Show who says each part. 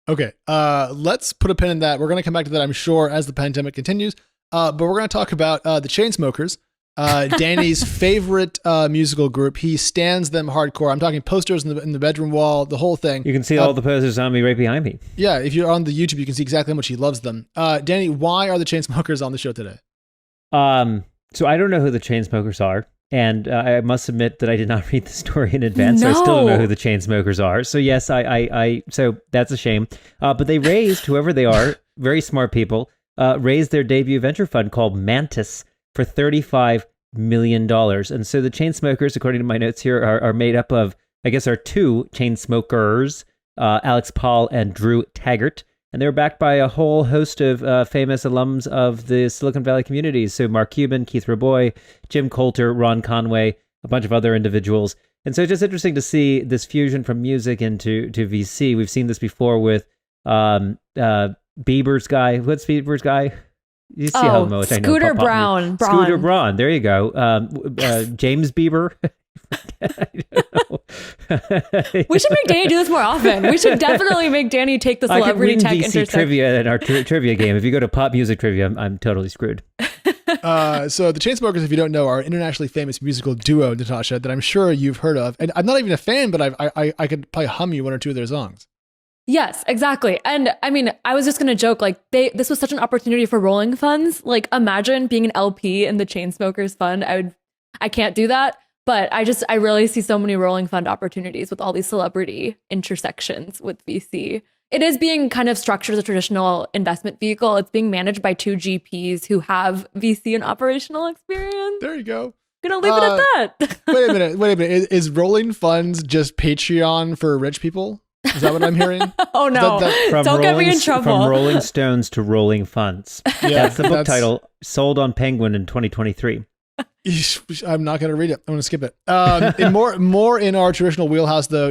Speaker 1: Okay, let's put a pin in that. We're going to come back to that, I'm sure, as the pandemic continues. But we're going to talk about the Chainsmokers, Danny's favorite musical group. He stands them hardcore. I'm talking posters in the bedroom wall, the whole thing.
Speaker 2: You can see all the posters on me right behind me.
Speaker 1: Yeah, if you're on the YouTube, you can see exactly how much he loves them. Danny, why are the Chainsmokers on the show today?
Speaker 2: So I don't know who the Chainsmokers are. And I must admit that I did not read the story in advance. No. So I still don't know who the Chainsmokers are. So yes, so that's a shame. But they raised, whoever they are, very smart people, raised their debut venture fund called Mantis for $35 million. And so the Chainsmokers, according to my notes here, are made up of, I guess, are two Chainsmokers, Alex Paul and Drew Taggart. And they were backed by a whole host of famous alums of the Silicon Valley communities. So Mark Cuban, Keith Raboy, Jim Coulter, Ron Conway, a bunch of other individuals. And so it's just interesting to see this fusion from music into VC. We've seen this before with Bieber's guy. What's Bieber's guy? You see how much I know.
Speaker 3: Scooter Braun.
Speaker 2: Scooter Braun. There you go. James Bieber.
Speaker 3: We should make Danny do this more often. We should definitely make Danny take the celebrity tech intersection.
Speaker 2: Trivia in our trivia game. If you go to pop music trivia, I'm totally screwed.
Speaker 1: So the Chainsmokers, if you don't know, are an internationally famous musical duo, Natasha, that I'm sure you've heard of. And I'm not even a fan, but I could probably hum you one or two of their songs.
Speaker 3: Yes, exactly. And I mean, I was just going to joke, like, this was such an opportunity for rolling funds. Like, imagine being an LP in the Chainsmokers fund. I can't do that. But I really see so many rolling fund opportunities with all these celebrity intersections with VC. It is being kind of structured as a traditional investment vehicle. It's being managed by two GPs who have VC and operational experience.
Speaker 1: There you go.
Speaker 3: Gonna leave it at that.
Speaker 1: Wait a minute. Is rolling funds just Patreon for rich people? Is that what I'm hearing?
Speaker 3: Oh no! Don't get me in trouble.
Speaker 2: From Rolling Stones to Rolling Funds. Yeah, that's the book title. Sold on Penguin in 2023.
Speaker 1: I'm not going to read it. I'm going to skip it. More in our traditional wheelhouse, though.